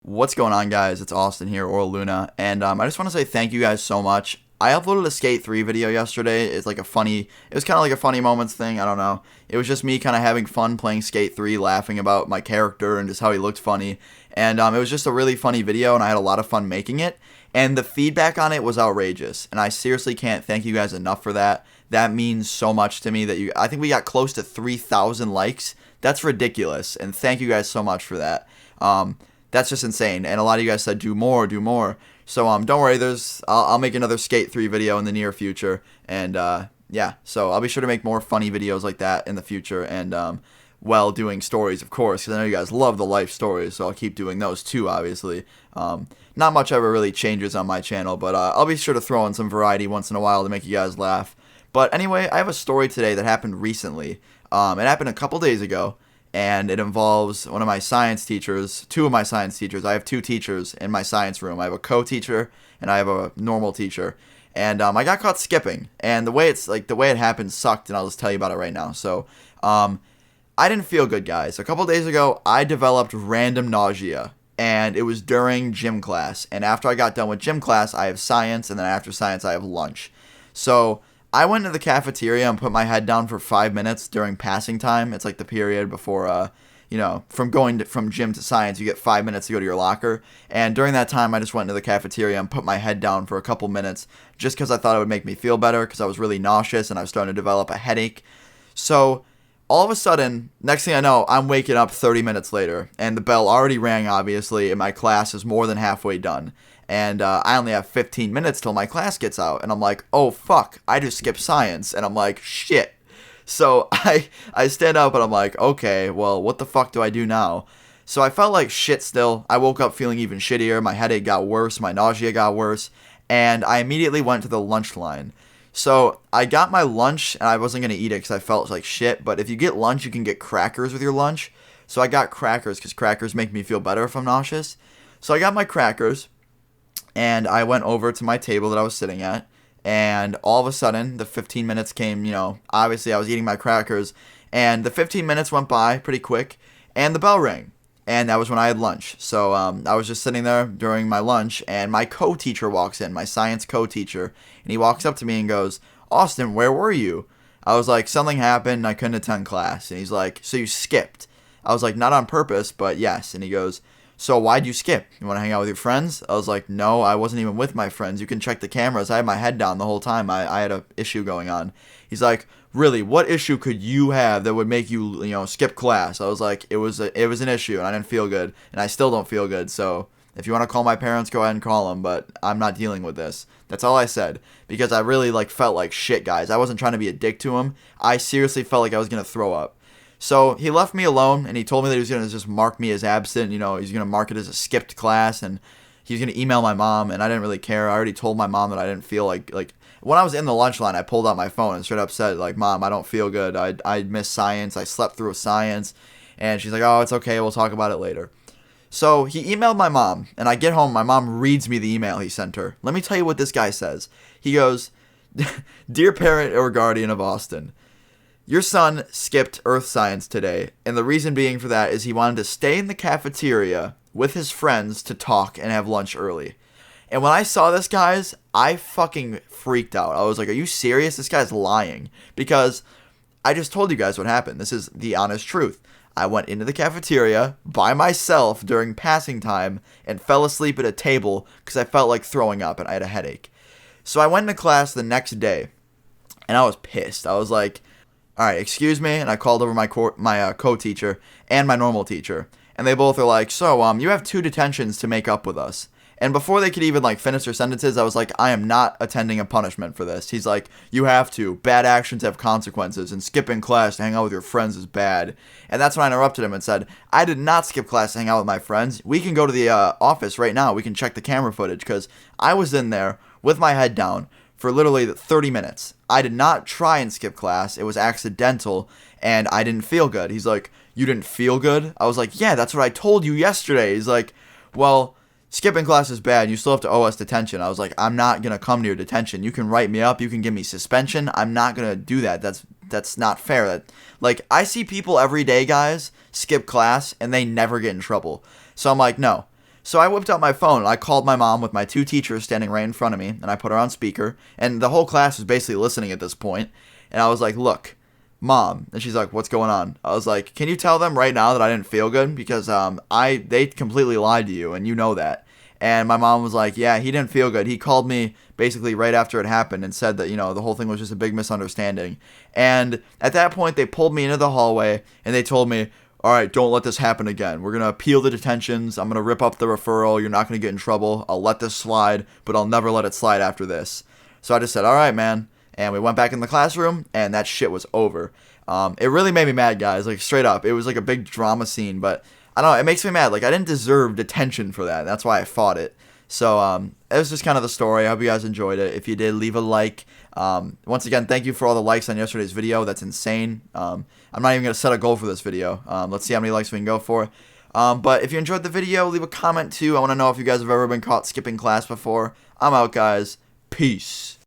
What's going on, guys? It's Austin here, or Luna, and I just want to say thank you guys so much. I uploaded a Skate 3 video yesterday. It was kind of like a funny moments thing. I don't know. It was just me kind of having fun playing Skate 3, laughing about my character and just how he looked funny. And it was just a really funny video, and I had a lot of fun making it. And the feedback on it was outrageous, and I seriously can't thank you guys enough for that. That means so much to me I think we got close to 3,000 likes. That's ridiculous, and thank you guys so much for that. That's just insane. And a lot of you guys said do more, do more. So don't worry. I'll make another Skate 3 video in the near future. And yeah, so I'll be sure to make more funny videos like that in the future. And while doing stories, of course, because I know you guys love the life stories. So I'll keep doing those too. Obviously, not much ever really changes on my channel, but I'll be sure to throw in some variety once in a while to make you guys laugh. But anyway, I have a story today that happened recently. It happened a couple days ago. And it involves one of my science teachers, two of my science teachers. I have two teachers in my science room. I have a co-teacher and I have a normal teacher. And I got caught skipping. And the way it happened sucked, and I'll just tell you about it right now. So I didn't feel good, guys. A couple days ago, I developed random nausea. And it was during gym class. And after I got done with gym class, I have science. And then after science, I have lunch. So I went to the cafeteria and put my head down for 5 minutes during passing time. It's like the period before, from gym to science, you get 5 minutes to go to your locker. And during that time, I just went into the cafeteria and put my head down for a couple minutes just because I thought it would make me feel better because I was really nauseous and I was starting to develop a headache. So all of a sudden, next thing I know, I'm waking up 30 minutes later. And the bell already rang, obviously, and my class is more than halfway done. And I only have 15 minutes till my class gets out. And I'm like, oh, fuck, I just skipped science. And I'm like, shit. So I stand up and I'm like, okay, well, what the fuck do I do now? So I felt like shit still. I woke up feeling even shittier. My headache got worse. My nausea got worse. And I immediately went to the lunch line. So I got my lunch, and I wasn't going to eat it because I felt like shit. But if you get lunch, you can get crackers with your lunch. So I got crackers because crackers make me feel better if I'm nauseous. So I got my crackers. And I went over to my table that I was sitting at, and all of a sudden, the 15 minutes came, obviously I was eating my crackers, and the 15 minutes went by pretty quick, and the bell rang, and that was when I had lunch. So I was just sitting there during my lunch, and my co-teacher walks in, my science co-teacher, and he walks up to me and goes, Austin, where were you? I was like, something happened, I couldn't attend class, and he's like, so you skipped? I was like, not on purpose, but yes, and he goes, so why'd you skip? You want to hang out with your friends? I was like, no, I wasn't even with my friends. You can check the cameras. I had my head down the whole time. I had an issue going on. He's like, really, what issue could you have that would make you, skip class? I was like, it was an issue, and I didn't feel good, and I still don't feel good. So if you want to call my parents, go ahead and call them, but I'm not dealing with this. That's all I said, because I really felt like shit, guys. I wasn't trying to be a dick to him. I seriously felt like I was going to throw up. So he left me alone, and he told me that he was going to just mark me as absent. He's going to mark it as a skipped class, and he's going to email my mom, and I didn't really care. I already told my mom that I didn't feel like when I was in the lunch line, I pulled out my phone and straight up said, Mom, I don't feel good. I missed science. I slept through science. And she's like, oh, it's okay. We'll talk about it later. So he emailed my mom, and I get home. My mom reads me the email he sent her. Let me tell you what this guy says. He goes, Dear parent or guardian of Austin, your son skipped earth science today, and the reason being for that is he wanted to stay in the cafeteria with his friends to talk and have lunch early. And when I saw this, guys, I fucking freaked out. I was like, are you serious? This guy's lying. Because I just told you guys what happened. This is the honest truth. I went into the cafeteria by myself during passing time and fell asleep at a table because I felt like throwing up and I had a headache. So I went into class the next day, and I was pissed. I was like, all right, excuse me, and I called over my co-teacher and my normal teacher, and they both are like, so, you have 2 detentions to make up with us. And before they could even, finish their sentences, I was like, I am not attending a punishment for this. He's like, you have to. Bad actions have consequences, and skipping class to hang out with your friends is bad. And that's when I interrupted him and said, I did not skip class to hang out with my friends. We can go to the office right now. We can check the camera footage, because I was in there with my head down for literally 30 minutes. I did not try and skip class. It was accidental, and I didn't feel good. He's like, you didn't feel good? I was like, yeah, that's what I told you yesterday. He's like, well, skipping class is bad. You still have to owe us detention. I was like, I'm not going to come to your detention. You can write me up. You can give me suspension. I'm not going to do that. That's not fair. I see people every day, guys, skip class, and they never get in trouble. So I'm like, no. So I whipped out my phone and I called my mom with my two teachers standing right in front of me, and I put her on speaker, and the whole class was basically listening at this point. And I was like, look, Mom. And she's like, what's going on? I was like, can you tell them right now that I didn't feel good? Because they completely lied to you, and you know that. And my mom was like, yeah, he didn't feel good. He called me basically right after it happened and said that, the whole thing was just a big misunderstanding. And at that point, they pulled me into the hallway and they told me, all right, don't let this happen again. We're going to appeal the detentions. I'm going to rip up the referral. You're not going to get in trouble. I'll let this slide, but I'll never let it slide after this. So I just said, all right, man. And we went back in the classroom, and that shit was over. It really made me mad, guys. Like, straight up. It was like a big drama scene, but I don't know. It makes me mad. Like, I didn't deserve detention for that. That's why I fought it. So, it was just kind of the story. I hope you guys enjoyed it. If you did, leave a like. Once again, thank you for all the likes on yesterday's video. That's insane. I'm not even going to set a goal for this video. Let's see how many likes we can go for. But if you enjoyed the video, leave a comment too. I want to know if you guys have ever been caught skipping class before. I'm out, guys. Peace.